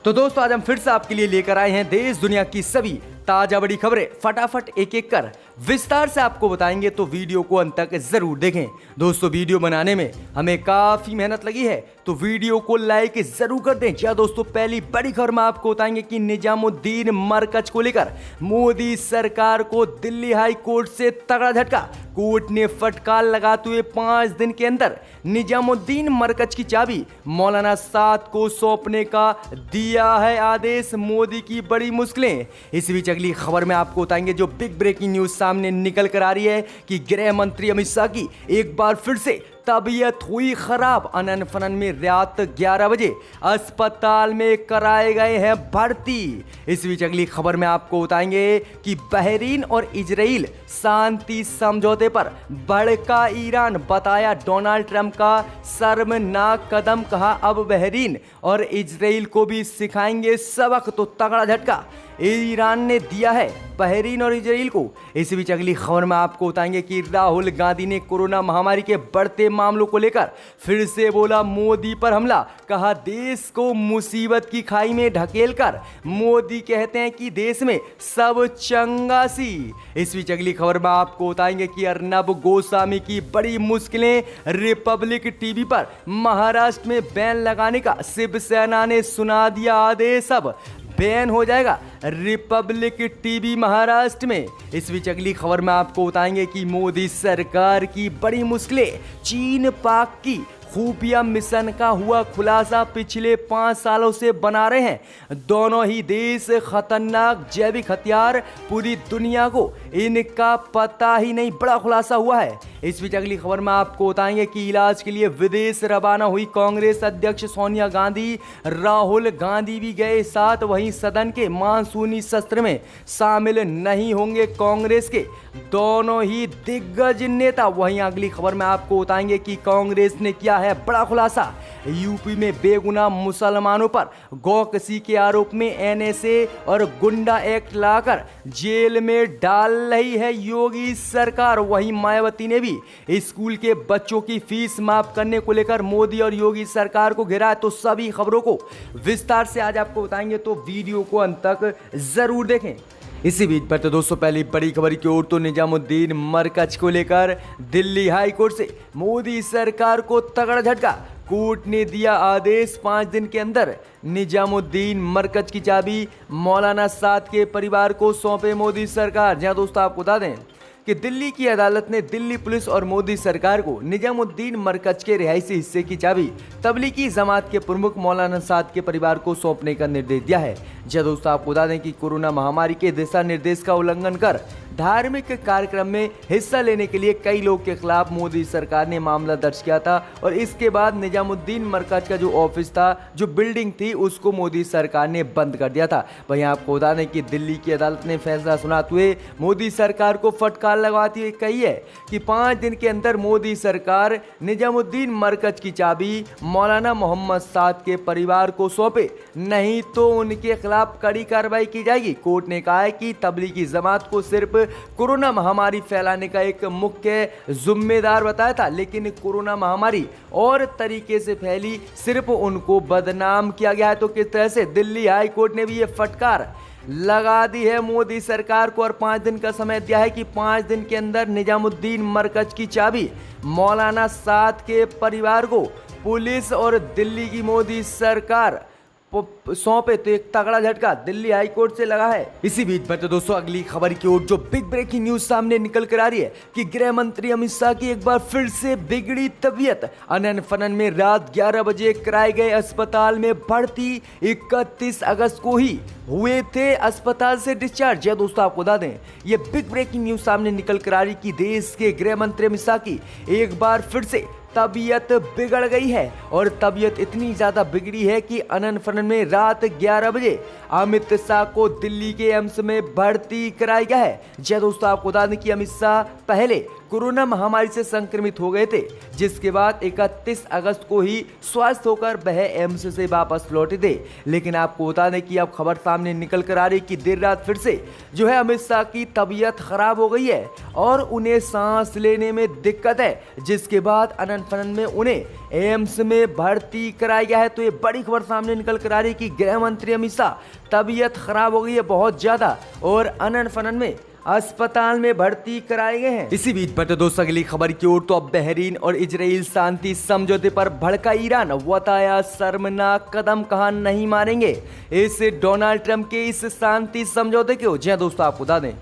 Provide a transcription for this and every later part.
तो दोस्तों आज हम फिर से आपके लिए लेकर आए हैं देश दुनिया की सभी ताजा बड़ी खबरें फटाफट एक एक कर विस्तार से आपको बताएंगे, तो वीडियो को अंत तक जरूर देखें। दोस्तों वीडियो बनाने में हमें काफी मेहनत लगी है, तो वीडियो को लाइक जरूर कर दें। जी दोस्तों, पहली बड़ी खबर में आपको बताएंगे कि निजामुद्दीन मरकज को लेकर मोदी सरकार को दिल्ली हाई कोर्ट से तगड़ा झटका। कोर्ट ने फटकार लगाते हुए 5 दिन के अंदर निजामुद्दीन मरकज की चाबी मौलाना साद को सौंपने का दिया है आदेश। मोदी की बड़ी मुश्किलें। इस बीच अगली खबर में आपको बताएंगे जो बिग ब्रेकिंग न्यूज सामने निकल कर आ रही है कि गृह मंत्री अमित शाह की एक बार फिर से तबीयत हुई खराब। अनन फनन में रात 11 बजे अस्पताल में कराए गए हैं भर्ती। इस बीच अगली खबर में आपको बताएंगे कि बहरीन और इजराइल शांति समझौते पर भड़का ईरान, बताया डोनाल्ड ट्रंप का शर्मनाक कदम। कहा अब बहरीन और इजराइल को भी सिखाएंगे सबक। तो तगड़ा झटका ईरान ने दिया है बहरीन और इजराइल को। इस बीच अगली खबर में आपको बताएंगे कि राहुल गांधी ने कोरोना महामारी के बढ़ते मामलों को लेकर फिर से बोला मोदी पर हमला। कहा देश को मुसीबत की खाई में ढकेलकर मोदी कहते हैं कि देश में सब चंगासी। इस बीच अगली खबर में आपको बताएंगे कि अर्नब गोस्वामी की बड़ी मुश्किलें। रिपब्लिक टीवी पर महाराष्ट्र में बैन लगाने का शिवसेना ने सुना दिया आदेश। अब बैन हो जाएगा रिपब्लिक टीवी महाराष्ट्र में। इस बीच अगली खबर में आपको बताएंगे कि मोदी सरकार की बड़ी मुश्किलें। चीन पाक की खुफिया मिशन का हुआ खुलासा। पिछले 5 सालों से बना रहे हैं दोनों ही देश खतरनाक जैविक हथियार, पूरी दुनिया को इनका पता ही नहीं। बड़ा खुलासा हुआ है। इस बीच अगली खबर में आपको बताएंगे कि इलाज के लिए विदेश रवाना हुई कांग्रेस अध्यक्ष सोनिया गांधी। राहुल गांधी भी गए साथ। वहीं सदन के मानसूनी सत्र में शामिल नहीं होंगे कांग्रेस के दोनों ही दिग्गज नेता। वहीं अगली खबर में आपको बताएंगे कि कांग्रेस ने किया है बड़ा खुलासा। यूपी में बेगुनाह मुसलमानों पर गौकशी के आरोप में एनएसए और गुंडा एक्ट लाकर जेल में डाल रही है योगी सरकार। वहीं मायावती ने भी स्कूल के बच्चों की फीस माफ करने को लेकर मोदी और योगी सरकार को घेरा है। तो सभी खबरों को विस्तार से आज आपको बताएंगे, तो वीडियो को अंत तक जरूर देखें। इसी बीच पर तो दोस्तों पहली बड़ी खबर की ओर, तो निजामुद्दीन मरकज को लेकर दिल्ली हाई कोर्ट से मोदी सरकार को तगड़ा झटका। कोर्ट ने दिया आदेश 5 दिन के अंदर निजामुद्दीन मरकज की चाबी मौलाना साद के परिवार को सौंपे मोदी सरकार। जहां दोस्तों आपको बता दें कि दिल्ली की अदालत ने दिल्ली पुलिस और मोदी सरकार को निजामुद्दीन मरकज के रिहायशी हिस्से की चाबी तबलीगी जमात के प्रमुख मौलाना साद के परिवार को सौंपने का निर्देश दिया है। जी दोस्तों आपको बता दें कि कोरोना महामारी के दिशा निर्देश का उल्लंघन कर धार्मिक कार्यक्रम में हिस्सा लेने के लिए कई लोग के खिलाफ मोदी सरकार ने मामला दर्ज किया था, और इसके बाद निजामुद्दीन मरकज का जो ऑफिस था, जो बिल्डिंग थी, उसको मोदी सरकार ने बंद कर दिया था। वहीं आपको बता दें कि दिल्ली की अदालत ने फैसला सुनाते हुए मोदी सरकार को फटकार लगाती हुई कही है कि 5 दिन के अंदर मोदी सरकार निजामुद्दीन मरकज की चाबी मौलाना मोहम्मद साद के परिवार को सौंपे, नहीं तो उनके खिलाफ कड़ी कार्रवाई की जाएगी। कोर्ट ने कहा है कि तबलीगी जमात को सिर्फ कोरोना महामारी फैलाने का एक मुख्य जिम्मेदार बताया था, लेकिन कोरोना महामारी और तरीके से फैली, सिर्फ उनको बदनाम किया गया है। तो किस तरह से दिल्ली हाई कोर्ट ने भी ये फटकार लगा दी है मोदी सरकार को, और 5 दिन का समय दिया है कि 5 दिन के अंदर निजामुद्दीन मरकज की चाबी मौलाना साद के परिवार को पुलिस और दिल्ली की मोदी सरकार सौंपे। तो एक तगड़ा झटका दिल्ली हाई कोर्ट से लगा है। इसी बीच पर तो दोस्तों अगली खबर की ओर, जो बिग ब्रेकिंग न्यूज सामने निकल कर आ रही है कि गृह मंत्री अमित शाह की एक बार फिर से बिगड़ी तबीयत। अनन फनन में रात 11 बजे कराए गए अस्पताल में भर्ती। 31 अगस्त को ही हुए थे अस्पताल से डिस्चार्ज। दोस्तों आपको बता दें ये बिग ब्रेकिंग न्यूज सामने निकल कर आ रही कि देश के गृह मंत्री अमित शाह की एक बार फिर से तबीयत बिगड़ गई है, और तबीयत इतनी ज्यादा बिगड़ी है कि अनन फनन में रात 11 बजे अमित शाह को दिल्ली के एम्स में भर्ती कराया गया है। जी दोस्तों आपको बता दें कि अमित शाह पहले कोरोना महामारी से संक्रमित हो गए थे, जिसके बाद 31 अगस्त को ही स्वस्थ होकर वह एम्स से वापस लौटे थे। लेकिन आपको बता दें कि अब खबर सामने निकल कर आ रही कि देर रात फिर से जो है अमित शाह की तबीयत खराब हो गई है और उन्हें सांस लेने में दिक्कत है, जिसके बाद अनन फनन में उन्हें एम्स में भर्ती कराया गया है। तो ये बड़ी खबर सामने निकल कर आ रही है कि गृह मंत्री अमित शाह तबीयत खराब हो गई है बहुत ज्यादा और अनन फनन में अस्पताल में भर्ती कराए गए हैं। इसी बीच बढ़ते दोस्तों अगली खबर की ओर, तो अब बहरीन और इजराइल शांति समझौते पर भड़का ईरान, बताया शर्मनाक कदम, कहा नहीं मानेंगे इस डोनाल्ड ट्रंप के इस शांति समझौते को। जी दोस्तों आपको बता दें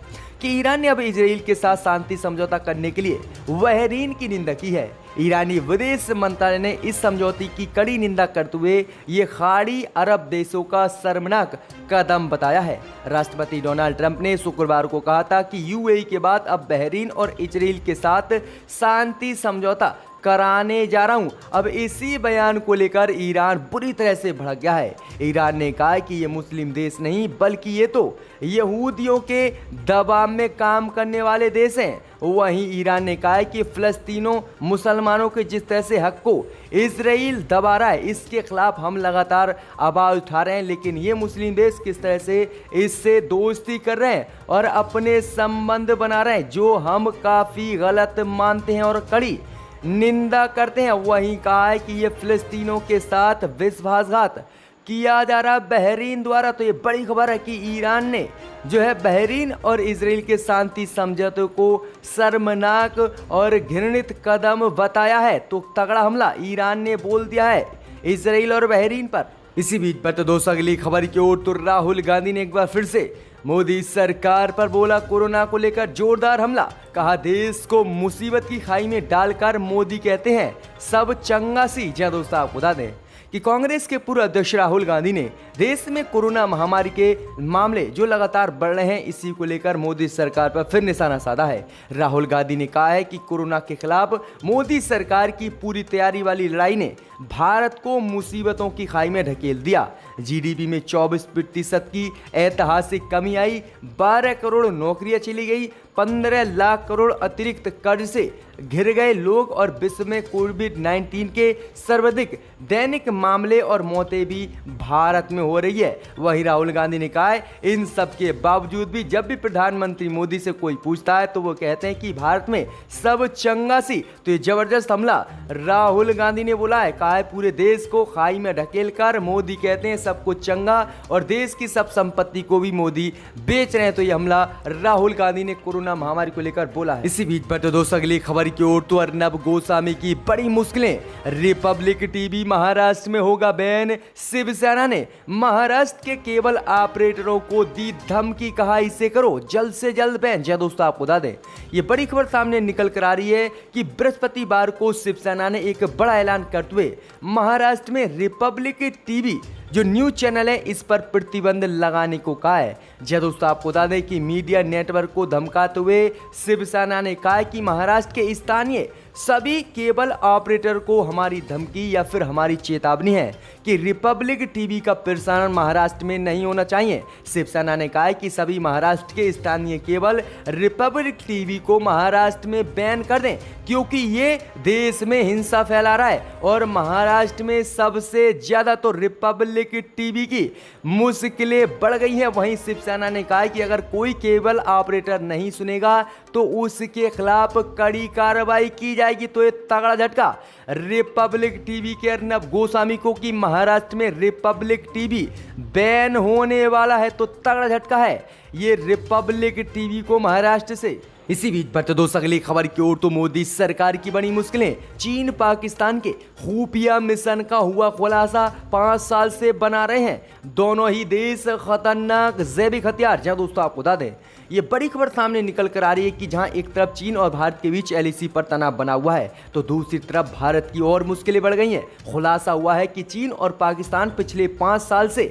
कि ईरान ने अब इजराइल के साथ शांति समझौता करने के लिए बहरीन की निंदा की है। ईरानी विदेश मंत्रालय ने इस समझौते की कड़ी निंदा करते हुए ये खाड़ी अरब देशों का शर्मनाक कदम बताया है। राष्ट्रपति डोनाल्ड ट्रंप ने शुक्रवार को कहा था कि यूएई के बाद अब बहरीन और इजराइल के साथ शांति समझौता कराने जा रहा हूं। अब इसी बयान को लेकर ईरान बुरी तरह से भड़क गया है। ईरान ने कहा कि ये मुस्लिम देश नहीं बल्कि ये तो यहूदियों के दबाव में काम करने वाले देश हैं। वहीं ईरान ने कहा है कि फिलिस्तीनों मुसलमानों के जिस तरह से हक को इजराइल दबा रहा है, इसके खिलाफ हम लगातार आवाज उठा रहे हैं, लेकिन ये मुस्लिम देश किस तरह से इससे दोस्ती कर रहे हैं और अपने संबंध बना रहे हैं, जो हम काफ़ी गलत मानते हैं और कड़ी निंदा करते हैं। वहीं कहा है कि ये फिलिस्तीनों के साथ विश्वासघात किया जा रहा बहरीन द्वारा। तो ये बड़ी खबर है कि ईरान ने जो है बहरीन और इजराइल के शांति समझौते को शर्मनाक और घृणित कदम बताया है। तो तगड़ा हमला ईरान ने बोल दिया है इजराइल और बहरीन पर। इसी बीच पर तो दोस्तों अगली खबर की ओर, तो राहुल गांधी ने एक बार फिर से मोदी सरकार पर बोला कोरोना को लेकर जोरदार हमला, कहा देश को मुसीबत की खाई में डालकर मोदी कहते हैं सब चंगा सी। जी दोस्तों आपको बता दें कि कांग्रेस के पूर्व अध्यक्ष राहुल गांधी ने देश में कोरोना महामारी के मामले जो लगातार बढ़ रहे हैं, इसी को लेकर मोदी सरकार पर फिर निशाना साधा है। राहुल गांधी ने कहा है कि कोरोना के खिलाफ मोदी सरकार की पूरी तैयारी वाली लड़ाई ने भारत को मुसीबतों की खाई में ढकेल दिया। जीडीपी में 24% की ऐतिहासिक कमी आई, 12 करोड़ नौकरियां चली गई, 15 लाख करोड़ अतिरिक्त कर्ज से घिर गए लोग और विश्व में कोविड-19 के सर्वाधिक दैनिक मामले और मौतें भी भारत में हो रही है। वहीं राहुल गांधी ने कहा है इन सब के बावजूद भी जब भी प्रधानमंत्री मोदी से कोई पूछता है तो वो कहते हैं कि भारत में सब चंगा सी। तो ये जबरदस्त हमला राहुल गांधी ने बोला है, कहा है पूरे देश को खाई में ढकेल कर मोदी कहते हैं सब कुछ चंगा और देश की सब संपत्ति को भी मोदी बेच रहे हैं। तो ये हमला राहुल गांधी ने कोरोना महामारी को लेकर बोला है। इसी बीच पर तो दोस्तों अगली खबर की ओर, तो अर्नब गोस्वामी की बड़ी मुश्किलें, रिपब्लिक टीवी महाराष्ट्र में होगा बैन, शिवसेना ने महाराष्ट्र के केबल ऑपरेटरों को दी धमकी, कहा इसे करो जल्द से जल्द बैन। जय दोस्तों आपको बता दें ये बड़ी खबर सामने निकल कर आ रही है कि बृहस्पतिवार को शिवसेना ने एक बड़ा ऐलान करते हुए महाराष्ट्र में रिपब्लिक टीवी जो न्यूज चैनल है इस पर प्रतिबंध लगाने को कहा है। जय दोस्तों आपको बता दें कि मीडिया नेटवर्क को धमकाते हुए शिवसेना ने कहा है कि महाराष्ट्र के स्थानीय सभी केबल ऑपरेटर को हमारी धमकी या फिर हमारी चेतावनी है कि रिपब्लिक टीवी का प्रसारण महाराष्ट्र में नहीं होना चाहिए। शिवसेना ने कहा है कि सभी महाराष्ट्र के स्थानीय केबल रिपब्लिक टीवी को महाराष्ट्र में बैन कर दें, क्योंकि ये देश में हिंसा फैला रहा है और महाराष्ट्र में सबसे ज्यादा तो रिपब्लिक टीवी की मुश्किलें बढ़ गई हैं। वहीं शिवसेना ने कहा है कि अगर कोई केबल ऑपरेटर नहीं सुनेगा तो उसके खिलाफ कड़ी कार्रवाई की जाएगी। तो ये तगड़ा झटका रिपब्लिक टीवी के अर्नब गोस्वामी को कि महाराष्ट्र में रिपब्लिक टीवी बैन होने वाला है। तो तगड़ा झटका है ये रिपब्लिक टीवी को महाराष्ट्र से। इसी बीच बढ़ते दोस्तों अगली खबर की ओर, तो मोदी सरकार की बड़ी मुश्किलें, चीन पाकिस्तान के खुफिया मिशन का हुआ खुलासा, 5 साल से बना रहे हैं दोनों ही देश खतरनाक जैविक हथियार। जहां दोस्तों आपको बता दें ये बड़ी खबर सामने निकल कर आ रही है कि जहां एक तरफ चीन और भारत के बीच एलएसी पर तनाव बना हुआ है तो दूसरी तरफ भारत की और मुश्किलें बढ़ गई हैं। खुलासा हुआ है कि चीन और पाकिस्तान पिछले 5 साल से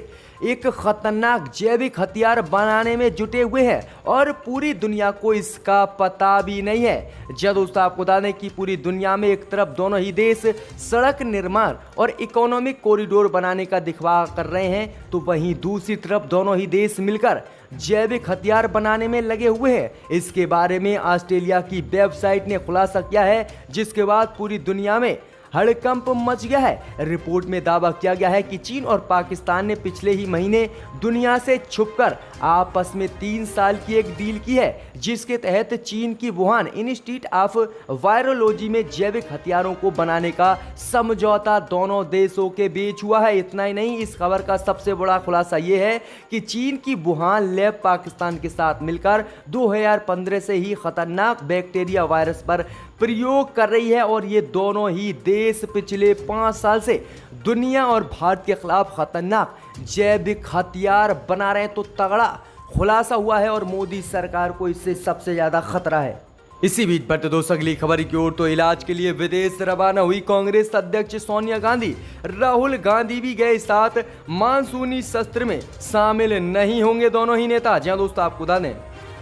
एक खतरनाक जैविक हथियार बनाने में जुटे हुए हैं और पूरी दुनिया को इसका पता भी नहीं है। जब दोस्तों आपको बता दें कि पूरी दुनिया में एक तरफ दोनों ही देश सड़क निर्माण और इकोनॉमिक कॉरिडोर बनाने का दिखवा कर रहे हैं, तो वहीं दूसरी तरफ दोनों ही देश मिलकर जैविक हथियार बनाने में लगे हुए हैं। इसके बारे में ऑस्ट्रेलिया की वेबसाइट ने खुलासा किया है, जिसके बाद पूरी दुनिया में हड़कंप मच गया है। रिपोर्ट में दावा किया गया है कि चीन और पाकिस्तान ने पिछले ही महीने दुनिया से छुपकर आपस में 3 साल की एक डील की है, जिसके तहत चीन की वुहान इंस्टीट्यूट ऑफ वायरोलॉजी में जैविक हथियारों को बनाने का समझौता दोनों देशों के बीच हुआ है। इतना ही नहीं, इस खबर का सबसे बड़ा खुलासा यह है कि चीन की वुहान लैब पाकिस्तान के साथ मिलकर 2015 से ही खतरनाक बैक्टीरिया वायरस पर प्रयोग कर रही है और ये दोनों ही देश पिछले 5 साल से दुनिया और भारत के खिलाफ खतरनाक जैविक हथियार बना रहे हैं। तो तगड़ा खुलासा हुआ है और मोदी सरकार को इससे सबसे ज्यादा खतरा है। इसी बीच बढ़ते दोस्तों अगली खबर की ओर, तो इलाज के लिए विदेश रवाना हुई कांग्रेस अध्यक्ष सोनिया गांधी। राहुल गांधी भी गए साथ, मानसूनी सत्र में शामिल नहीं होंगे दोनों ही नेता। जी दोस्तों आपको बता दें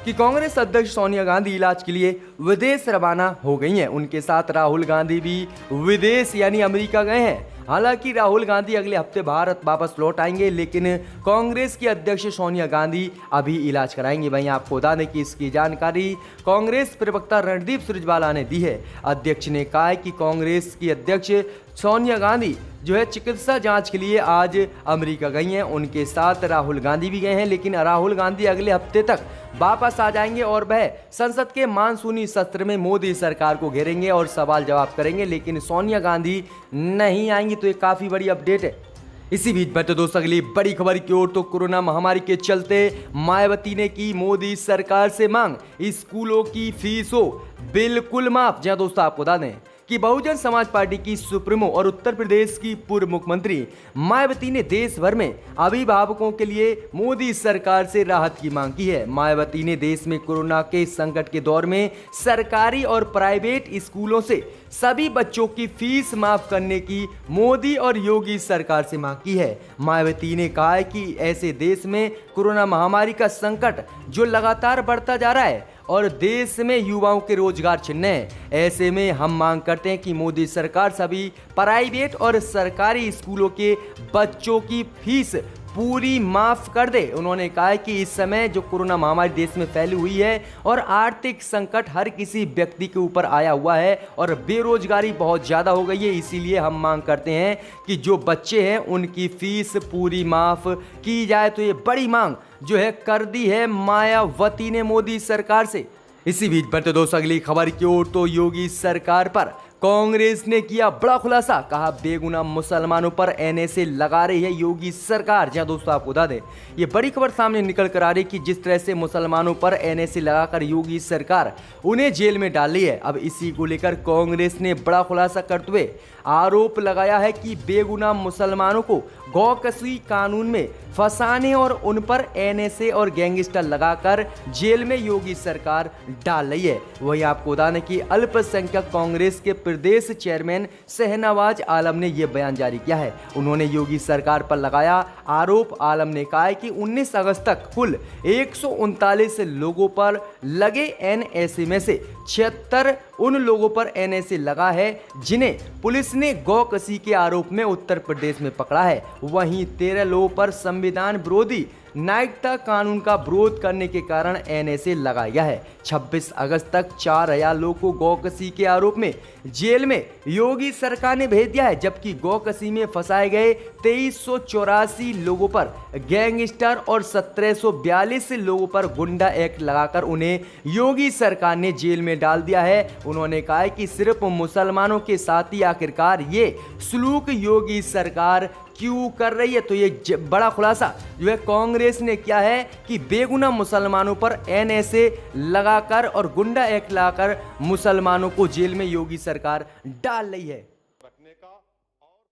कि कांग्रेस अध्यक्ष सोनिया गांधी इलाज के लिए विदेश रवाना हो गई हैं। उनके साथ राहुल गांधी भी विदेश यानी अमेरिका गए हैं। हालांकि राहुल गांधी अगले हफ्ते भारत वापस लौट आएंगे, लेकिन कांग्रेस की अध्यक्ष सोनिया गांधी अभी इलाज कराएंगे। वहीं आपको बता दें कि इसकी जानकारी कांग्रेस प्रवक्ता रणदीप सुरजेवाला ने दी है। अध्यक्ष ने कहा है कि कांग्रेस की अध्यक्ष सोनिया गांधी जो है चिकित्सा जांच के लिए आज अमेरिका गई हैं। उनके साथ राहुल गांधी भी गए हैं, लेकिन राहुल गांधी अगले हफ्ते तक वापस आ जाएंगे और वह संसद के मानसूनी सत्र में मोदी सरकार को घेरेंगे और सवाल जवाब करेंगे, लेकिन सोनिया गांधी नहीं आएंगी। तो ये काफ़ी बड़ी अपडेट है। इसी बीच बढ़ते दोस्तों अगली बड़ी खबर की ओर, तो कोरोना महामारी के चलते मायावती ने की मोदी सरकार से मांग, स्कूलों की फीस हो बिल्कुल माफ। जहां दोस्तों आपको बता दें कि बहुजन समाज पार्टी की सुप्रीमो और उत्तर प्रदेश की पूर्व मुख्यमंत्री मायावती ने देश भर में अभिभावकों के लिए मोदी सरकार से राहत की मांग की है। मायावती ने देश में कोरोना के संकट के दौर में सरकारी और प्राइवेट स्कूलों से सभी बच्चों की फीस माफ करने की मोदी और योगी सरकार से मांग की है। मायावती ने कहा है कि ऐसे देश में कोरोना महामारी का संकट जो लगातार बढ़ता जा रहा है और देश में युवाओं के रोजगार छिन्न है, ऐसे में हम मांग करते हैं कि मोदी सरकार सभी प्राइवेट और सरकारी स्कूलों के बच्चों की फीस पूरी माफ कर दे। उन्होंने कहा है कि इस समय जो कोरोना महामारी देश में फैली हुई है और आर्थिक संकट हर किसी व्यक्ति के ऊपर आया हुआ है और बेरोजगारी बहुत ज़्यादा हो गई है, इसीलिए हम मांग करते हैं कि जो बच्चे हैं उनकी फीस पूरी माफ की जाए। तो ये बड़ी मांग जो है कर दी है मायावती ने मोदी सरकार से। इसी बीच बढ़ते दोस्तों अगली खबर की ओर, तो योगी सरकार पर कांग्रेस ने किया बड़ा खुलासा। कहा बेगुनाह मुसलमानों पर एनएसए लगा रही है योगी सरकार। जहां दोस्तों आपको बता दें ये बड़ी खबर सामने निकल कर आ रही कि जिस तरह से मुसलमानों पर एनएसए लगाकर योगी सरकार उन्हें जेल में डाल रही है, अब इसी को लेकर कांग्रेस ने बड़ा खुलासा करते हुए आरोप लगाया है कि बेगुनाह मुसलमानों को गौकसी कानून में फंसाने और उन पर एनएसए और गैंगस्टर लगाकर जेल में योगी सरकार डाल रही है। वहीं आपको बता दें कि अल्पसंख्यक कांग्रेस के प्रदेश चेयरमैन शहनवाज आलम ने यह बयान जारी किया है। उन्होंने योगी सरकार पर लगाया आरोप। आलम ने कहा है कि 19 अगस्त तक कुल 139 लोगों पर लगे एनएसए में से 76 उन लोगों पर एनएसए लगा है जिन्हें पुलिस ने गौकसी के आरोप में उत्तर प्रदेश में पकड़ा है। वहीं 13 लोगों पर संविधान विरोधी नागरिकता कानून का विरोध करने के कारण एनएसए लगाया गया है। 26 अगस्त तक 4000 लोगों को गौकसी के आरोप में जेल में योगी सरकार ने भेज दिया है, जबकि गौकसी में फंसाए गए 2384 लोगों पर गैंगस्टर और 1742 लोगों पर गुंडा एक्ट लगाकर उन्हें योगी सरकार ने जेल में डाल दिया है। उन्होंने कहा है कि सिर्फ मुसलमानों के साथ ही आखिरकार ये सलूक योगी सरकार क्यों कर रही है। तो ये बड़ा खुलासा जो है कांग्रेस ने किया है कि बेगुनाह मुसलमानों पर एनएसए लगाकर और गुंडा एक्ट लगाकर मुसलमानों को जेल में योगी सरकार डाल रही है।